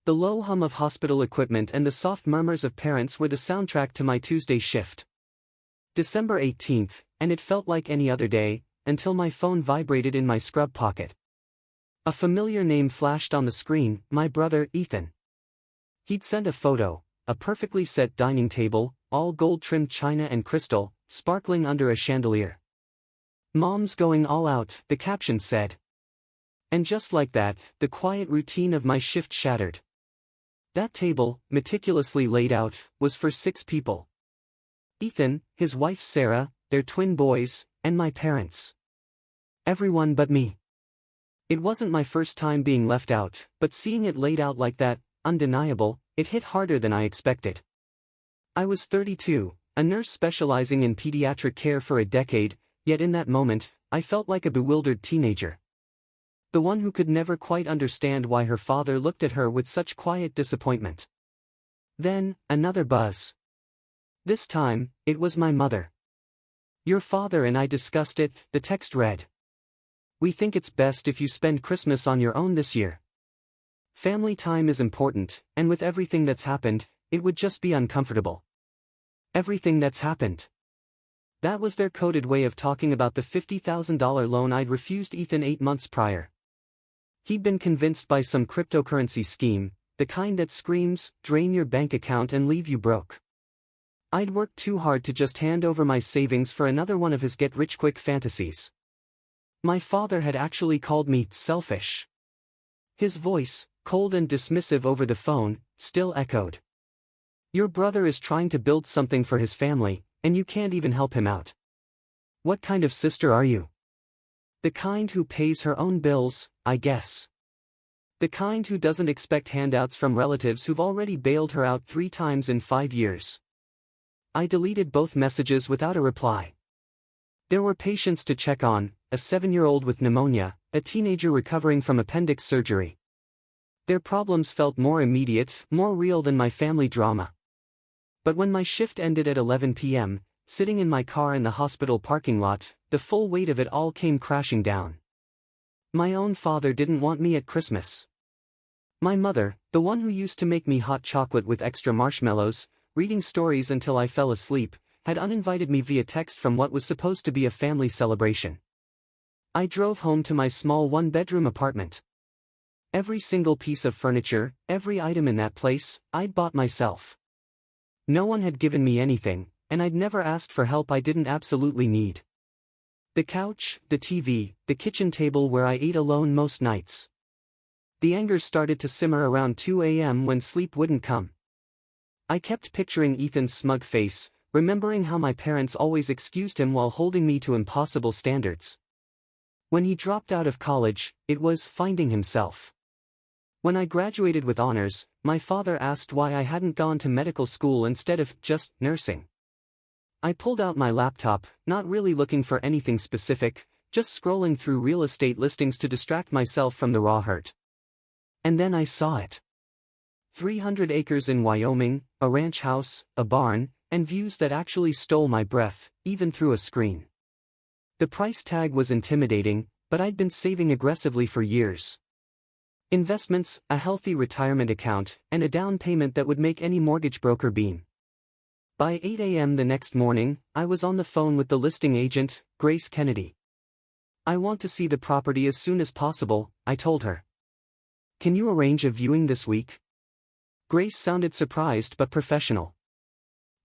The low hum of hospital equipment and the soft murmurs of parents were the soundtrack to my Tuesday shift. December 18th, and it felt like any other day, until my phone vibrated in my scrub pocket. A familiar name flashed on the screen, my brother, Ethan. He'd sent a photo, a perfectly set dining table, all gold-trimmed china and crystal, sparkling under a chandelier. "Mom's going all out," the caption said. And just like that, the quiet routine of my shift shattered. That table, meticulously laid out, was for 6 people. Ethan, his wife Sarah, their twin boys, and my parents. Everyone but me. It wasn't my first time being left out, but seeing it laid out like that, undeniable, it hit harder than I expected. I was 32, a nurse specializing in pediatric care for a decade, yet in that moment, I felt like a bewildered teenager. The one who could never quite understand why her father looked at her with such quiet disappointment. Then, another buzz. This time, it was my mother. "Your father and I discussed it," the text read. "We think it's best if you spend Christmas on your own this year. Family time is important, and with everything that's happened, it would just be uncomfortable." Everything that's happened. That was their coded way of talking about the $50,000 loan I'd refused Ethan 8 months prior. He'd been convinced by some cryptocurrency scheme, the kind that screams, "Drain your bank account and leave you broke." I'd worked too hard to just hand over my savings for another one of his get-rich-quick fantasies. My father had actually called me selfish. His voice, cold and dismissive over the phone, still echoed. "Your brother is trying to build something for his family, and you can't even help him out. What kind of sister are you? The kind who pays her own bills, I guess. The kind who doesn't expect handouts from relatives who've already bailed her out 3 times in 5 years." I deleted both messages without a reply. There were patients to check on, a 7-year-old with pneumonia, a teenager recovering from appendix surgery. Their problems felt more immediate, more real than my family drama. But when my shift ended at 11 p.m., sitting in my car in the hospital parking lot, the full weight of it all came crashing down. My own father didn't want me at Christmas. My mother, the one who used to make me hot chocolate with extra marshmallows, reading stories until I fell asleep, had uninvited me via text from what was supposed to be a family celebration. I drove home to my small 1-bedroom apartment. Every single piece of furniture, every item in that place, I'd bought myself. No one had given me anything, and I'd never asked for help I didn't absolutely need. The couch, the TV, the kitchen table where I ate alone most nights. The anger started to simmer around 2 a.m. when sleep wouldn't come. I kept picturing Ethan's smug face, remembering how my parents always excused him while holding me to impossible standards. When he dropped out of college, it was finding himself. When I graduated with honors, my father asked why I hadn't gone to medical school instead of just nursing. I pulled out my laptop, not really looking for anything specific, just scrolling through real estate listings to distract myself from the raw hurt. And then I saw it. 300 acres in Wyoming, a ranch house, a barn, and views that actually stole my breath, even through a screen. The price tag was intimidating, but I'd been saving aggressively for years. Investments, a healthy retirement account, and a down payment that would make any mortgage broker beam. By 8 a.m. the next morning, I was on the phone with the listing agent, Grace Kennedy. "I want to see the property as soon as possible," I told her. "Can you arrange a viewing this week?" Grace sounded surprised but professional.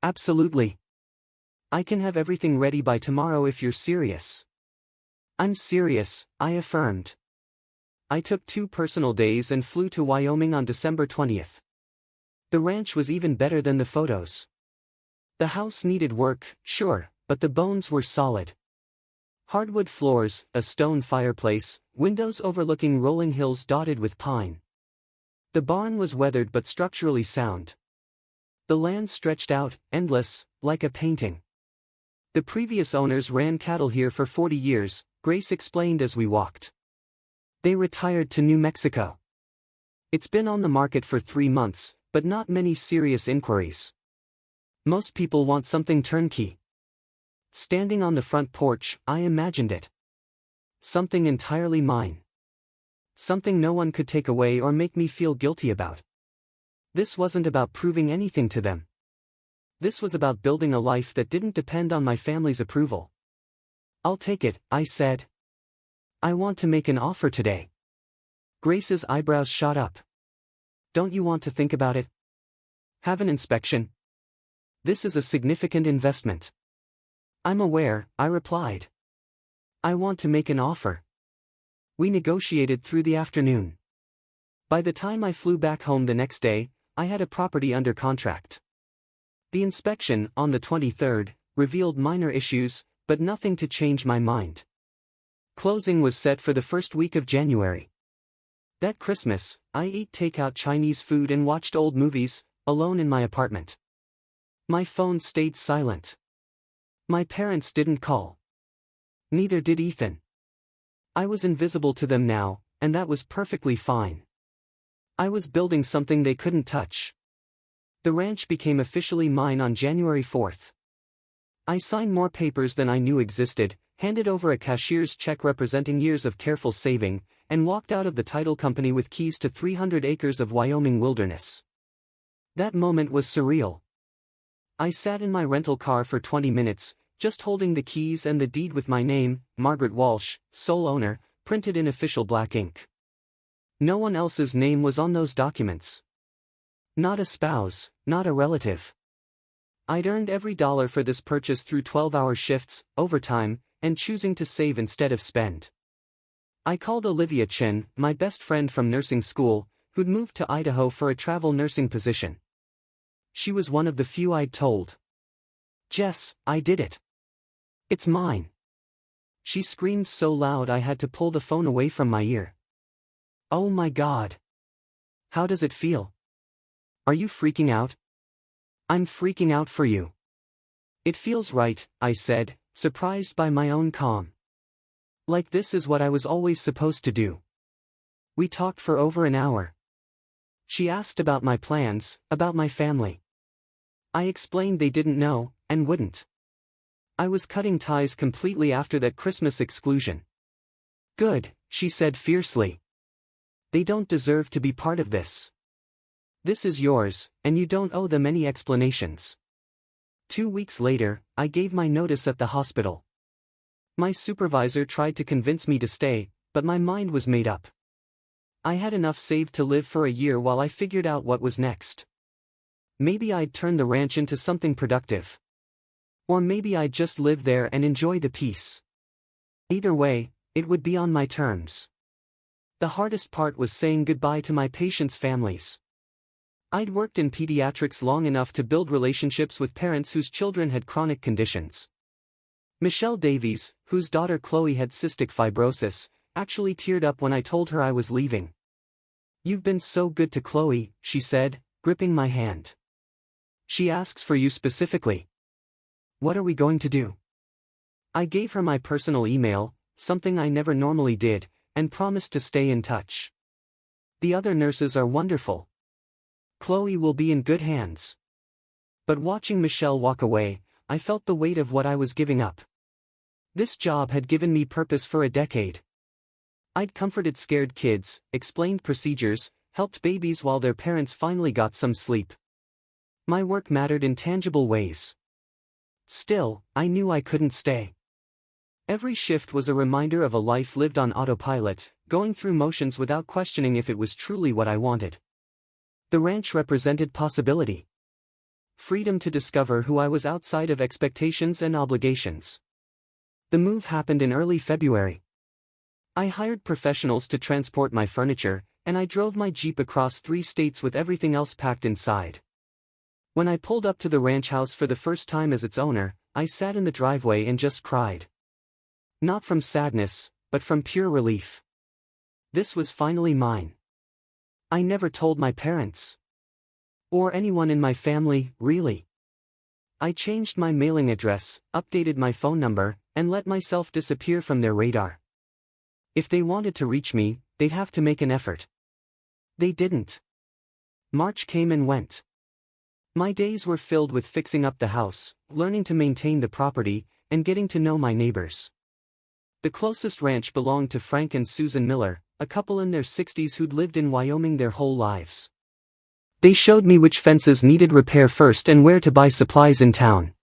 "Absolutely. I can have everything ready by tomorrow if you're serious." "I'm serious," I affirmed. I took 2 personal days and flew to Wyoming on December 20th. The ranch was even better than the photos. The house needed work, sure, but the bones were solid. Hardwood floors, a stone fireplace, windows overlooking rolling hills dotted with pine. The barn was weathered but structurally sound. The land stretched out, endless, like a painting. The previous owners ran cattle here for 40 years, Grace explained as we walked. They retired to New Mexico. It's been on the market for 3 months, but not many serious inquiries. Most people want something turnkey. Standing on the front porch, I imagined it. Something entirely mine. Something no one could take away or make me feel guilty about. This wasn't about proving anything to them. This was about building a life that didn't depend on my family's approval. "I'll take it," I said. "I want to make an offer today." Grace's eyebrows shot up. "Don't you want to think about it? Have an inspection? This is a significant investment." "I'm aware," I replied. "I want to make an offer." We negotiated through the afternoon. By the time I flew back home the next day, I had a property under contract. The inspection, on the 23rd, revealed minor issues, but nothing to change my mind. Closing was set for the first week of January. That Christmas, I ate takeout Chinese food and watched old movies, alone in my apartment. My phone stayed silent. My parents didn't call. Neither did Ethan. I was invisible to them now, and that was perfectly fine. I was building something they couldn't touch. The ranch became officially mine on January 4th. I signed more papers than I knew existed, handed over a cashier's check representing years of careful saving, and walked out of the title company with keys to 300 acres of Wyoming wilderness. That moment was surreal. I sat in my rental car for 20 minutes, just holding the keys and the deed with my name, Margaret Walsh, sole owner, printed in official black ink. No one else's name was on those documents. Not a spouse, not a relative. I'd earned every dollar for this purchase through 12-hour shifts, overtime, and choosing to save instead of spend. I called Olivia Chen, my best friend from nursing school, who'd moved to Idaho for a travel nursing position. She was one of the few I'd told. "Jess, I did it. It's mine." She screamed so loud I had to pull the phone away from my ear. "Oh my God. How does it feel? Are you freaking out?" "I'm freaking out for you." "It feels right," I said, surprised by my own calm. Like this is what I was always supposed to do. We talked for over an hour. She asked about my plans, about my family. I explained they didn't know, and wouldn't. I was cutting ties completely after that Christmas exclusion. "Good," she said fiercely. "They don't deserve to be part of this. This is yours, and you don't owe them any explanations." 2 weeks later, I gave my notice at the hospital. My supervisor tried to convince me to stay, but my mind was made up. I had enough saved to live for a year while I figured out what was next. Maybe I'd turn the ranch into something productive. Or maybe I'd just live there and enjoy the peace. Either way, it would be on my terms. The hardest part was saying goodbye to my patients' families. I'd worked in pediatrics long enough to build relationships with parents whose children had chronic conditions. Michelle Davies, whose daughter Chloe had cystic fibrosis, actually teared up when I told her I was leaving. "You've been so good to Chloe," she said, gripping my hand. "She asks for you specifically. What are we going to do?" I gave her my personal email, something I never normally did, and promised to stay in touch. The other nurses are wonderful. Chloe will be in good hands. But watching Michelle walk away, I felt the weight of what I was giving up. This job had given me purpose for a decade. I'd comforted scared kids, explained procedures, helped babies while their parents finally got some sleep. My work mattered in tangible ways. Still, I knew I couldn't stay. Every shift was a reminder of a life lived on autopilot, going through motions without questioning if it was truly what I wanted. The ranch represented possibility. Freedom to discover who I was outside of expectations and obligations. The move happened in early February. I hired professionals to transport my furniture, and I drove my Jeep across 3 states with everything else packed inside. When I pulled up to the ranch house for the first time as its owner, I sat in the driveway and just cried. Not from sadness, but from pure relief. This was finally mine. I never told my parents. Or anyone in my family, really. I changed my mailing address, updated my phone number, and let myself disappear from their radar. If they wanted to reach me, they'd have to make an effort. They didn't. March came and went. My days were filled with fixing up the house, learning to maintain the property, and getting to know my neighbors. The closest ranch belonged to Frank and Susan Miller, a couple in their 60s who'd lived in Wyoming their whole lives. They showed me which fences needed repair first and where to buy supplies in town.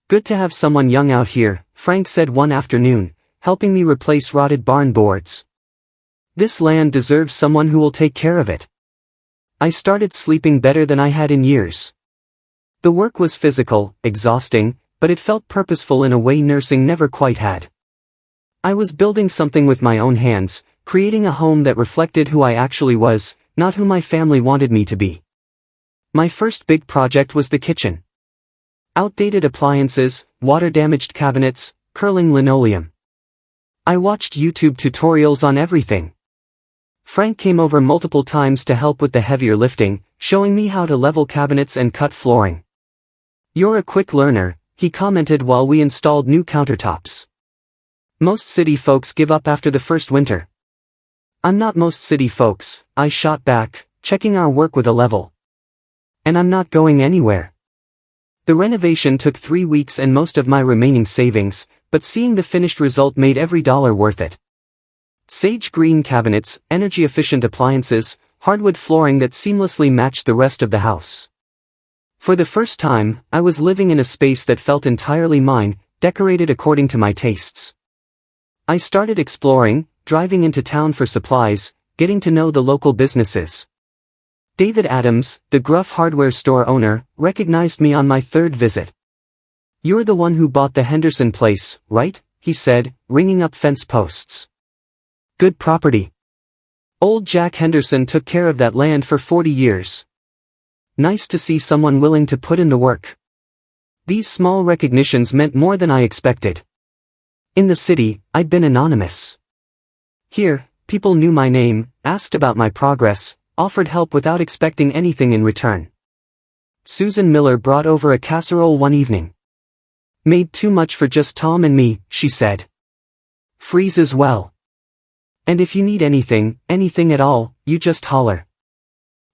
"Good to have someone young out here," Frank said one afternoon, helping me replace rotted barn boards. "This land deserves someone who will take care of it." I started sleeping better than I had in years. The work was physical, exhausting, but it felt purposeful in a way nursing never quite had. I was building something with my own hands, creating a home that reflected who I actually was, not who my family wanted me to be. My first big project was the kitchen. Outdated appliances, water-damaged cabinets, curling linoleum. I watched YouTube tutorials on everything. Frank came over multiple times to help with the heavier lifting, showing me how to level cabinets and cut flooring. "You're a quick learner," he commented while we installed new countertops. "Most city folks give up after the first winter." "I'm not most city folks," I shot back, checking our work with a level. "And I'm not going anywhere." The renovation took 3 weeks and most of my remaining savings, but seeing the finished result made every dollar worth it. Sage green cabinets, energy-efficient appliances, hardwood flooring that seamlessly matched the rest of the house. For the first time, I was living in a space that felt entirely mine, decorated according to my tastes. I started exploring, driving into town for supplies, getting to know the local businesses. David Adams, the gruff hardware store owner, recognized me on my third visit. "You're the one who bought the Henderson place, right?" he said, ringing up fence posts. "Good property. Old Jack Henderson took care of that land for 40 years. Nice to see someone willing to put in the work." These small recognitions meant more than I expected. In the city, I'd been anonymous. Here, people knew my name, asked about my progress, offered help without expecting anything in return. Susan Miller brought over a casserole one evening. "Made too much for just Tom and me," she said. "Freeze as well. And if you need anything at all, you just holler."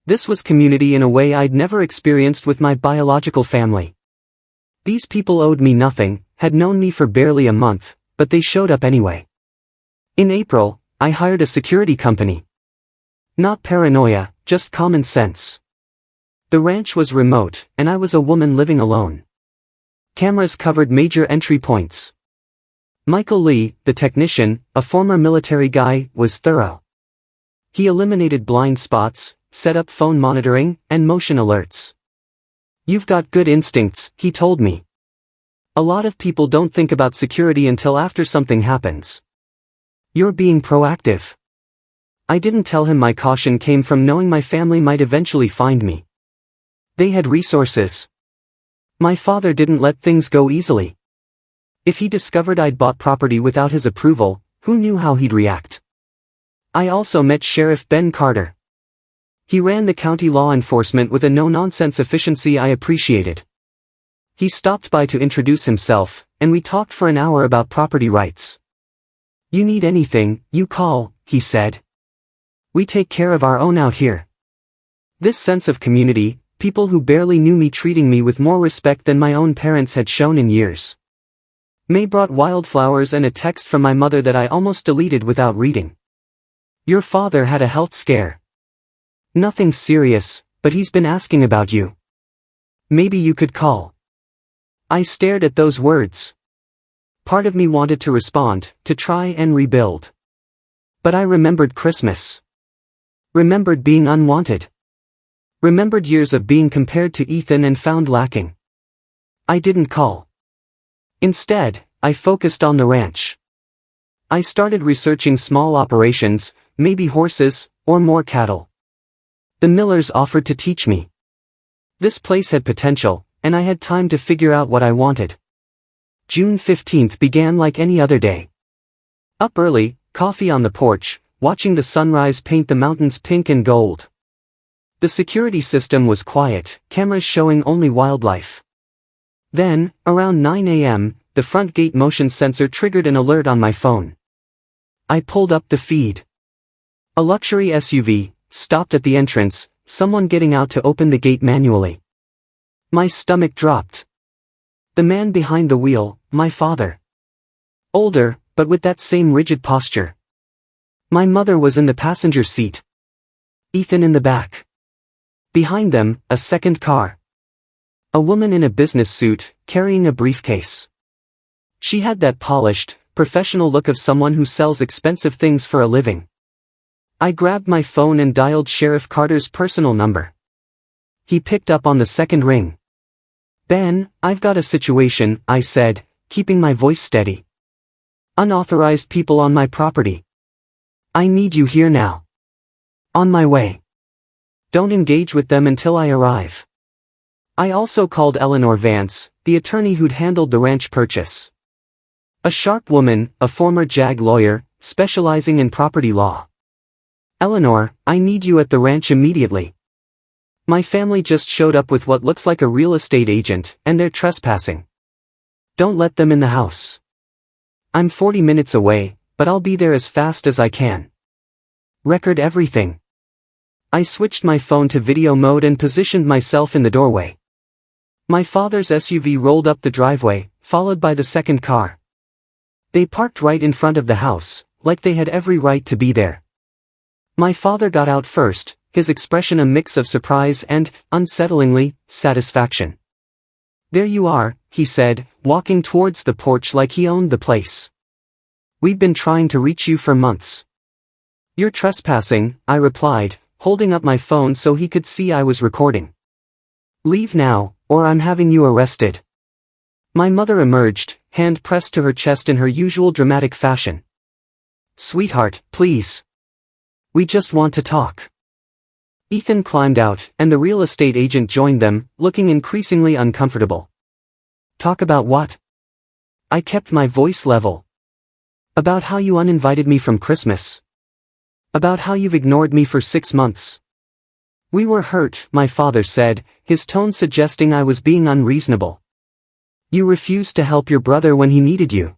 This was community in a way I'd never experienced with my biological family. These people owed me nothing, had known me for barely a month, but they showed up anyway. In April, I hired a security company. Not paranoia, just common sense. The ranch was remote, and I was a woman living alone. Cameras covered major entry points. Michael Lee, the technician, a former military guy, was thorough. He eliminated blind spots, set up phone monitoring, and motion alerts. "You've got good instincts," he told me. "A lot of people don't think about security until after something happens. You're being proactive." I didn't tell him my caution came from knowing my family might eventually find me. They had resources. My father didn't let things go easily. If he discovered I'd bought property without his approval, who knew how he'd react? I also met Sheriff Ben Carter. He ran the county law enforcement with a no-nonsense efficiency I appreciated. He stopped by to introduce himself, and we talked for an hour about property rights. "You need anything, you call," he said. "We take care of our own out here." This sense of community, people who barely knew me treating me with more respect than my own parents had shown in years. May brought wildflowers and a text from my mother that I almost deleted without reading. "Your father had a health scare. Nothing serious, but he's been asking about you. Maybe you could call." I stared at those words. Part of me wanted to respond, to try and rebuild. But I remembered Christmas. Remembered being unwanted. Remembered years of being compared to Ethan and found lacking. I didn't call. Instead, I focused on the ranch. I started researching small operations, maybe horses, or more cattle. The Millers offered to teach me. This place had potential, and I had time to figure out what I wanted. June 15th began like any other day. Up early, coffee on the porch, watching the sunrise paint the mountains pink and gold. The security system was quiet, cameras showing only wildlife. Then, around 9 a.m., the front gate motion sensor triggered an alert on my phone. I pulled up the feed. A luxury SUV, stopped at the entrance, someone getting out to open the gate manually. My stomach dropped. The man behind the wheel, my father. Older, but with that same rigid posture. My mother was in the passenger seat. Ethan in the back. Behind them, a second car. A woman in a business suit, carrying a briefcase. She had that polished, professional look of someone who sells expensive things for a living. I grabbed my phone and dialed Sheriff Carter's personal number. He picked up on the second ring. "Ben, I've got a situation," I said, keeping my voice steady. "Unauthorized people on my property. I need you here now. On my way. Don't engage with them until I arrive." I also called Eleanor Vance, the attorney who'd handled the ranch purchase. A sharp woman, a former JAG lawyer, specializing in property law. "Eleanor, I need you at the ranch immediately. My family just showed up with what looks like a real estate agent, and they're trespassing. Don't let them in the house. I'm 40 minutes away, but I'll be there as fast as I can. Record everything." I switched my phone to video mode and positioned myself in the doorway. My father's SUV rolled up the driveway, followed by the second car. They parked right in front of the house, like they had every right to be there. My father got out first, his expression a mix of surprise and, unsettlingly, satisfaction. "There you are," he said, walking towards the porch like he owned the place. "We've been trying to reach you for months." "You're trespassing," I replied, holding up my phone so he could see I was recording. "Leave now, or I'm having you arrested." My mother emerged, hand pressed to her chest in her usual dramatic fashion. "Sweetheart, please. We just want to talk." Ethan climbed out, and the real estate agent joined them, looking increasingly uncomfortable. "Talk about what?" I kept my voice level. "About how you uninvited me from Christmas. About how you've ignored me for 6 months. We were hurt," my father said, his tone suggesting I was being unreasonable. "You refused to help your brother when he needed you.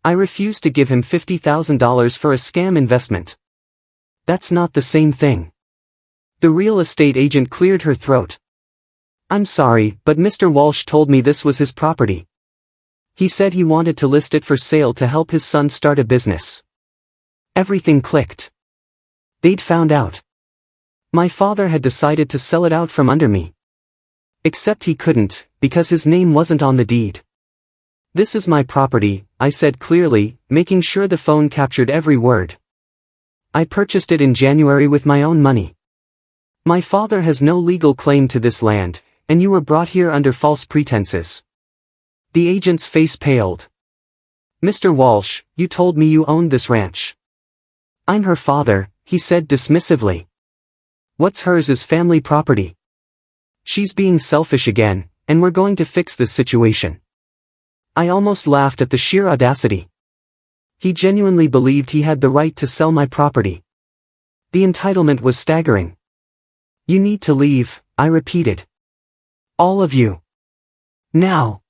I refused to give him $50,000 for a scam investment. That's not the same thing." The real estate agent cleared her throat. "I'm sorry, but Mr. Walsh told me this was his property. He said he wanted to list it for sale to help his son start a business." Everything clicked. They'd found out. My father had decided to sell it out from under me. Except he couldn't, because his name wasn't on the deed. "This is my property," I said clearly, making sure the phone captured every word. "I purchased it in January with my own money. My father has no legal claim to this land, and you were brought here under false pretenses." The agent's face paled. "Mr. Walsh, you told me you owned this ranch." "I'm her father," he said dismissively. "What's hers is family property. She's being selfish again, and we're going to fix this situation." I almost laughed at the sheer audacity. He genuinely believed he had the right to sell my property. The entitlement was staggering. "You need to leave," I repeated. "All of you. Now.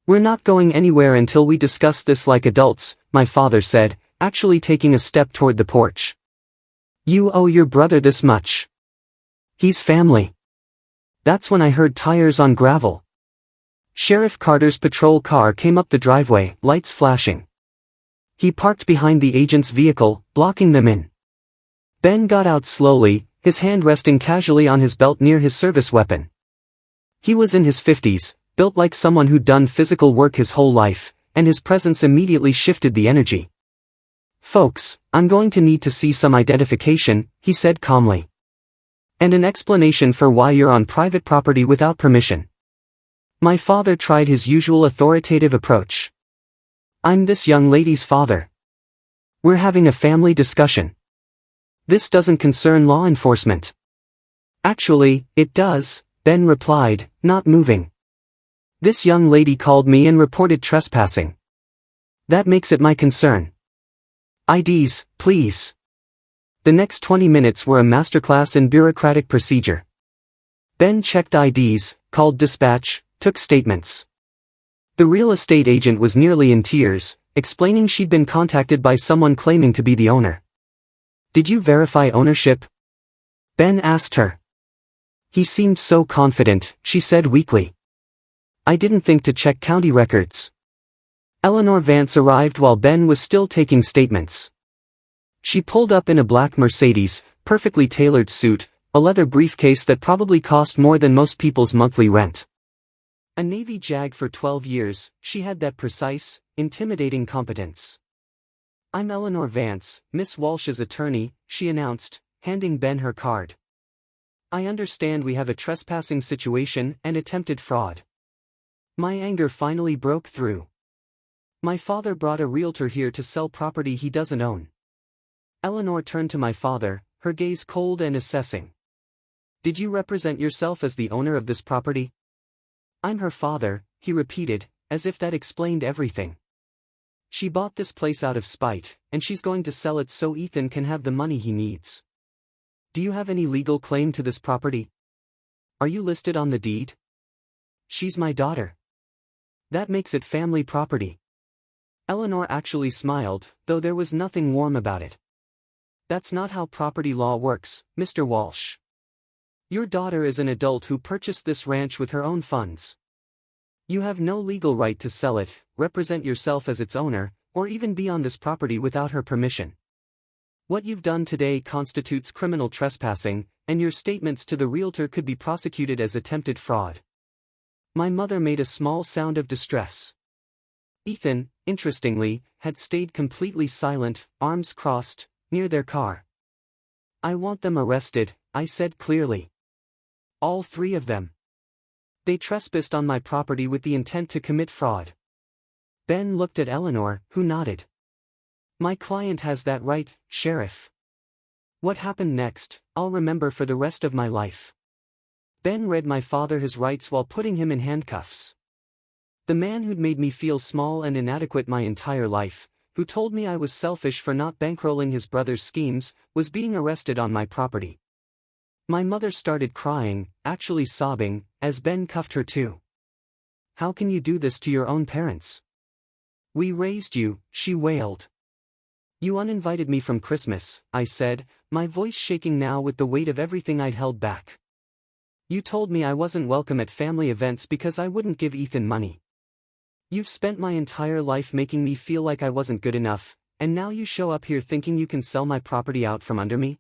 We're not going anywhere until we discuss this like adults," my father said, actually taking a step toward the porch. "You owe your brother this much. He's family." That's when I heard tires on gravel. Sheriff Carter's patrol car came up the driveway, lights flashing. He parked behind the agent's vehicle, blocking them in. Ben got out slowly, his hand resting casually on his belt near his service weapon. He was in his 50s, built like someone who'd done physical work his whole life, and his presence immediately shifted the energy. "Folks, I'm going to need to see some identification," he said calmly. "And an explanation for why you're on private property without permission." My father tried his usual authoritative approach. "I'm this young lady's father. We're having a family discussion. This doesn't concern law enforcement." "Actually, it does," Ben replied, not moving. "This young lady called me and reported trespassing. That makes it my concern. IDs, please." The next 20 minutes were a masterclass in bureaucratic procedure. Ben checked IDs, called dispatch, took statements. The real estate agent was nearly in tears, explaining she'd been contacted by someone claiming to be the owner. "Did you verify ownership?" Ben asked her. "He seemed so confident," she said weakly. "I didn't think to check county records." Eleanor Vance arrived while Ben was still taking statements. She pulled up in a black Mercedes, perfectly tailored suit, a leather briefcase that probably cost more than most people's monthly rent. A Navy JAG for 12 years, she had that precise, intimidating competence. "I'm Eleanor Vance, Miss Walsh's attorney," she announced, handing Ben her card. "I understand we have a trespassing situation and attempted fraud." My anger finally broke through. "My father brought a realtor here to sell property he doesn't own." Eleanor turned to my father, her gaze cold and assessing. "Did you represent yourself as the owner of this property?" "I'm her father," he repeated, as if that explained everything. "She bought this place out of spite, and she's going to sell it so Ethan can have the money he needs." "Do you have any legal claim to this property? Are you listed on the deed?" "She's my daughter. That makes it family property." Eleanor actually smiled, though there was nothing warm about it. "That's not how property law works, Mr. Walsh. Your daughter is an adult who purchased this ranch with her own funds. You have no legal right to sell it, represent yourself as its owner, or even be on this property without her permission. What you've done today constitutes criminal trespassing, and your statements to the realtor could be prosecuted as attempted fraud." My mother made a small sound of distress. Ethan, interestingly, had stayed completely silent, arms crossed, near their car. "I want them arrested," I said clearly. "All three of them. They trespassed on my property with the intent to commit fraud." Ben looked at Eleanor, who nodded. "My client has that right, Sheriff. What happened next, I'll remember for the rest of my life." Ben read my father his rights while putting him in handcuffs. The man who'd made me feel small and inadequate my entire life, who told me I was selfish for not bankrolling his brother's schemes, was being arrested on my property. My mother started crying, actually sobbing, as Ben cuffed her too. "How can you do this to your own parents? We raised you," she wailed. "You uninvited me from Christmas," I said, my voice shaking now with the weight of everything I'd held back. "You told me I wasn't welcome at family events because I wouldn't give Ethan money. You've spent my entire life making me feel like I wasn't good enough, and now you show up here thinking you can sell my property out from under me?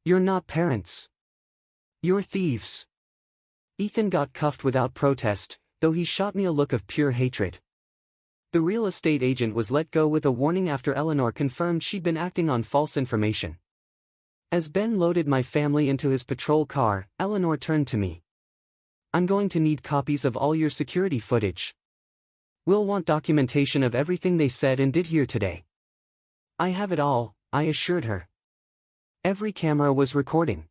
You're not parents. You're thieves." Ethan got cuffed without protest, though he shot me a look of pure hatred. The real estate agent was let go with a warning after Eleanor confirmed she'd been acting on false information. As Ben loaded my family into his patrol car, Eleanor turned to me. "I'm going to need copies of all your security footage. We'll want documentation of everything they said and did here today." "I have it all," I assured her. Every camera was recording.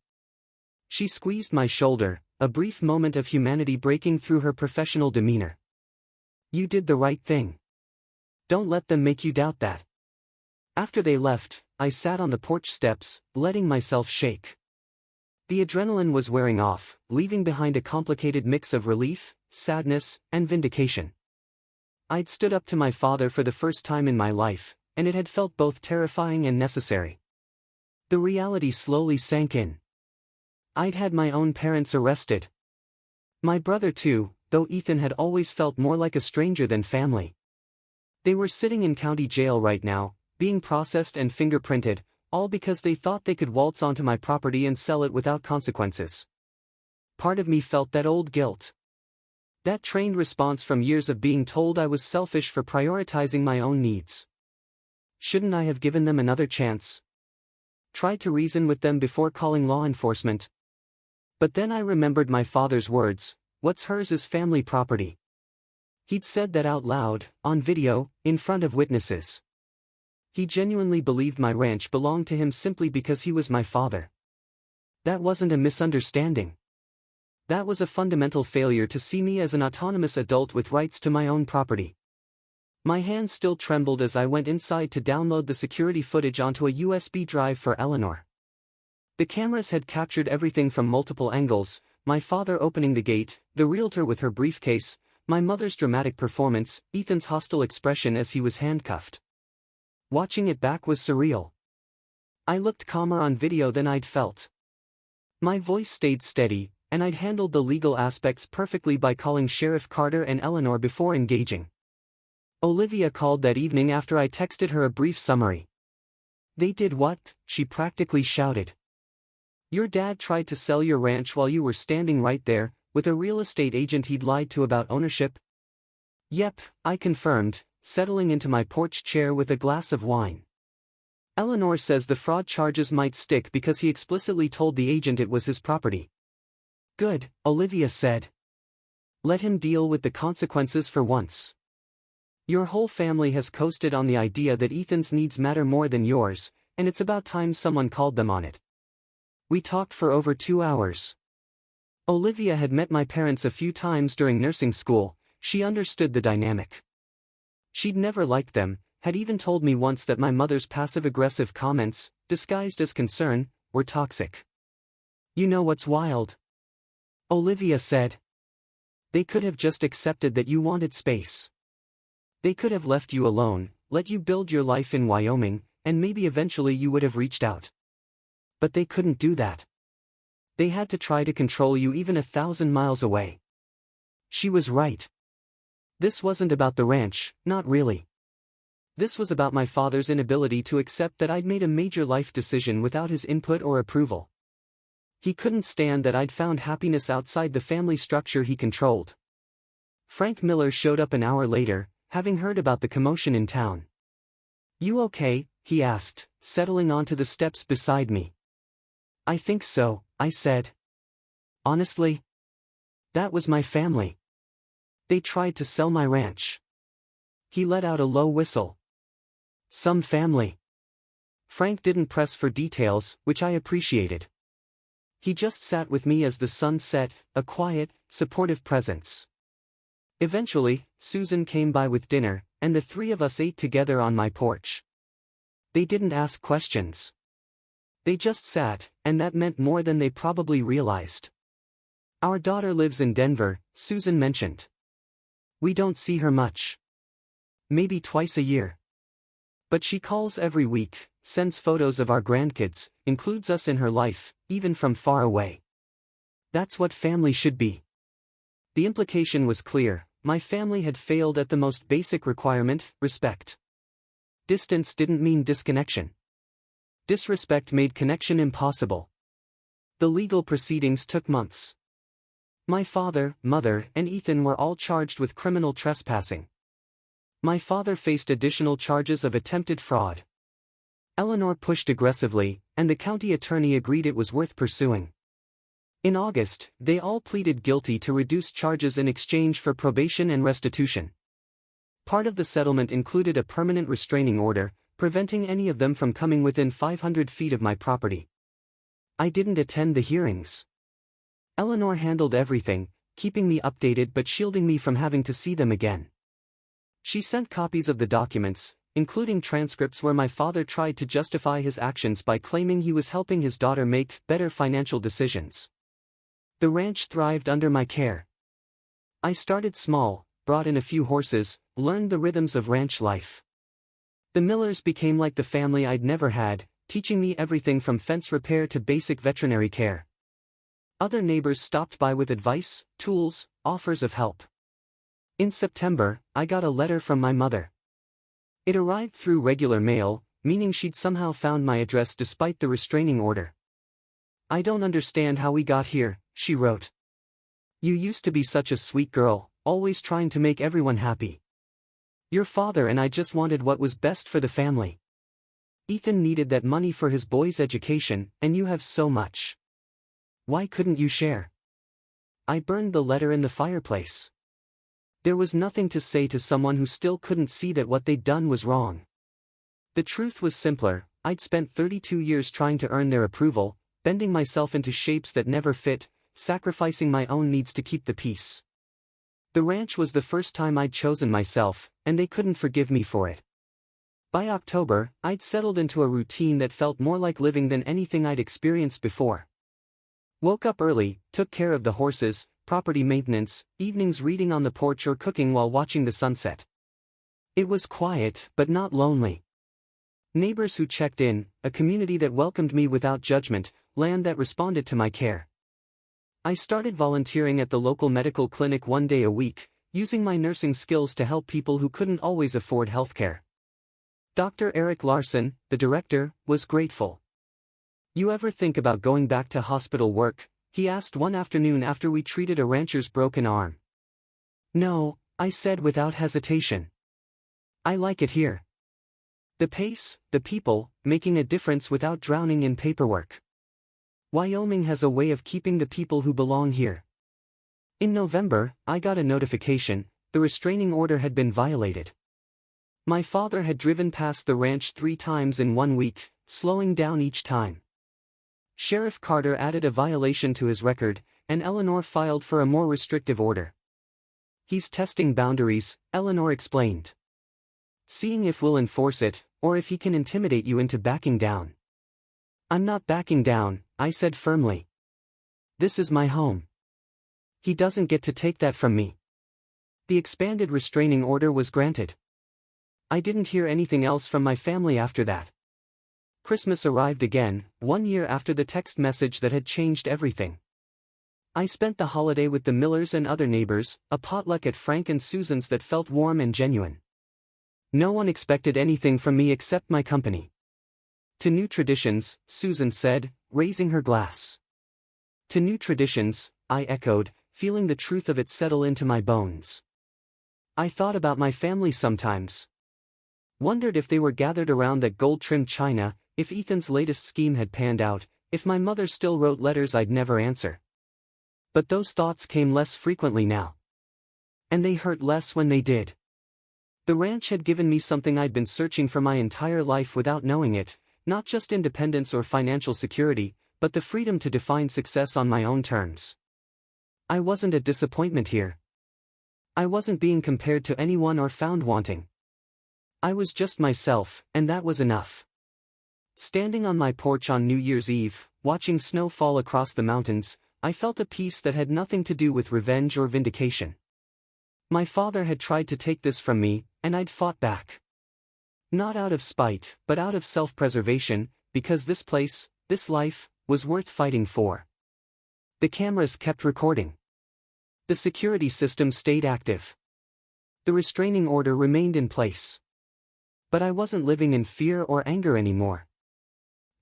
She squeezed my shoulder, a brief moment of humanity breaking through her professional demeanor. "You did the right thing. Don't let them make you doubt that." After they left, I sat on the porch steps, letting myself shake. The adrenaline was wearing off, leaving behind a complicated mix of relief, sadness, and vindication. I'd stood up to my father for the first time in my life, and it had felt both terrifying and necessary. The reality slowly sank in. I'd had my own parents arrested. My brother too, though Ethan had always felt more like a stranger than family. They were sitting in county jail right now, being processed and fingerprinted, all because they thought they could waltz onto my property and sell it without consequences. Part of me felt that old guilt. That trained response from years of being told I was selfish for prioritizing my own needs. Shouldn't I have given them another chance? Tried to reason with them before calling law enforcement? But then I remembered my father's words, "What's hers is family property." He'd said that out loud, on video, in front of witnesses. He genuinely believed my ranch belonged to him simply because he was my father. That wasn't a misunderstanding. That was a fundamental failure to see me as an autonomous adult with rights to my own property. My hands still trembled as I went inside to download the security footage onto a USB drive for Eleanor. The cameras had captured everything from multiple angles: my father opening the gate, the realtor with her briefcase, my mother's dramatic performance, Ethan's hostile expression as he was handcuffed. Watching it back was surreal. I looked calmer on video than I'd felt. My voice stayed steady, and I'd handled the legal aspects perfectly by calling Sheriff Carter and Eleanor before engaging. Olivia called that evening after I texted her a brief summary. "They did what?" she practically shouted. Your dad tried to sell your ranch while you were standing right there, with a real estate agent he'd lied to about ownership? Yep, I confirmed, settling into my porch chair with a glass of wine. Eleanor says the fraud charges might stick because he explicitly told the agent it was his property. Good, Olivia said. Let him deal with the consequences for once. Your whole family has coasted on the idea that Ethan's needs matter more than yours, and it's about time someone called them on it. We talked for over 2 hours. Olivia had met my parents a few times during nursing school. She understood the dynamic. She'd never liked them, had even told me once that my mother's passive-aggressive comments, disguised as concern, were toxic. You know what's wild? Olivia said. They could have just accepted that you wanted space. They could have left you alone, let you build your life in Wyoming, and maybe eventually you would have reached out. But they couldn't do that. They had to try to control you even 1,000 miles away. She was right. This wasn't about the ranch, not really. This was about my father's inability to accept that I'd made a major life decision without his input or approval. He couldn't stand that I'd found happiness outside the family structure he controlled. Frank Miller showed up an hour later, having heard about the commotion in town. You okay? He asked, settling onto the steps beside me. I think so, I said. Honestly? That was my family. They tried to sell my ranch. He let out a low whistle. Some family. Frank didn't press for details, which I appreciated. He just sat with me as the sun set, a quiet, supportive presence. Eventually, Susan came by with dinner, and the three of us ate together on my porch. They didn't ask questions. They just sat, and that meant more than they probably realized. Our daughter lives in Denver, Susan mentioned. We don't see her much. Maybe twice a year. But she calls every week, sends photos of our grandkids, includes us in her life, even from far away. That's what family should be. The implication was clear: my family had failed at the most basic requirement, respect. Distance didn't mean disconnection. Disrespect made connection impossible. The legal proceedings took months. My father, mother, and Ethan were all charged with criminal trespassing. My father faced additional charges of attempted fraud. Eleanor pushed aggressively, and the county attorney agreed it was worth pursuing. In August, they all pleaded guilty to reduced charges in exchange for probation and restitution. Part of the settlement included a permanent restraining order, preventing any of them from coming within 500 feet of my property. I didn't attend the hearings. Eleanor handled everything, keeping me updated but shielding me from having to see them again. She sent copies of the documents, including transcripts where my father tried to justify his actions by claiming he was helping his daughter make better financial decisions. The ranch thrived under my care. I started small, brought in a few horses, learned the rhythms of ranch life. The Millers became like the family I'd never had, teaching me everything from fence repair to basic veterinary care. Other neighbors stopped by with advice, tools, offers of help. In September, I got a letter from my mother. It arrived through regular mail, meaning she'd somehow found my address despite the restraining order. I don't understand how we got here, she wrote. You used to be such a sweet girl, always trying to make everyone happy. Your father and I just wanted what was best for the family. Ethan needed that money for his boy's education, and you have so much. Why couldn't you share? I burned the letter in the fireplace. There was nothing to say to someone who still couldn't see that what they'd done was wrong. The truth was simpler: I'd spent 32 years trying to earn their approval, bending myself into shapes that never fit, sacrificing my own needs to keep the peace. The ranch was the first time I'd chosen myself, and they couldn't forgive me for it. By October, I'd settled into a routine that felt more like living than anything I'd experienced before. Woke up early, took care of the horses, property maintenance, evenings reading on the porch or cooking while watching the sunset. It was quiet, but not lonely. Neighbors who checked in, a community that welcomed me without judgment, land that responded to my care. I started volunteering at the local medical clinic 1 day a week, using my nursing skills to help people who couldn't always afford healthcare. Dr. Eric Larson, the director, was grateful. You ever think about going back to hospital work? He asked one afternoon after we treated a rancher's broken arm. No, I said without hesitation. I like it here. The pace, the people, making a difference without drowning in paperwork. Wyoming has a way of keeping the people who belong here. In November, I got a notification, the restraining order had been violated. My father had driven past the ranch 3 times in 1 week, slowing down each time. Sheriff Carter added a violation to his record, and Eleanor filed for a more restrictive order. He's testing boundaries, Eleanor explained. Seeing if we'll enforce it, or if he can intimidate you into backing down. I'm not backing down, I said firmly. This is my home. He doesn't get to take that from me. The expanded restraining order was granted. I didn't hear anything else from my family after that. Christmas arrived again, 1 year after the text message that had changed everything. I spent the holiday with the Millers and other neighbors, a potluck at Frank and Susan's that felt warm and genuine. No one expected anything from me except my company. To new traditions, Susan said, raising her glass. To new traditions, I echoed, feeling the truth of it settle into my bones. I thought about my family sometimes. Wondered if they were gathered around that gold-trimmed china, if Ethan's latest scheme had panned out, if my mother still wrote letters I'd never answer. But those thoughts came less frequently now. And they hurt less when they did. The ranch had given me something I'd been searching for my entire life without knowing it, not just independence or financial security, but the freedom to define success on my own terms. I wasn't a disappointment here. I wasn't being compared to anyone or found wanting. I was just myself, and that was enough. Standing on my porch on New Year's Eve, watching snow fall across the mountains, I felt a peace that had nothing to do with revenge or vindication. My father had tried to take this from me, and I'd fought back. Not out of spite, but out of self-preservation, because this place, this life, was worth fighting for. The cameras kept recording. The security system stayed active. The restraining order remained in place. But I wasn't living in fear or anger anymore.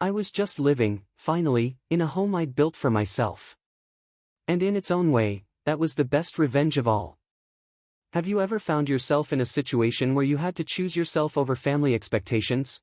I was just living, finally, in a home I'd built for myself. And in its own way, that was the best revenge of all. Have you ever found yourself in a situation where you had to choose yourself over family expectations?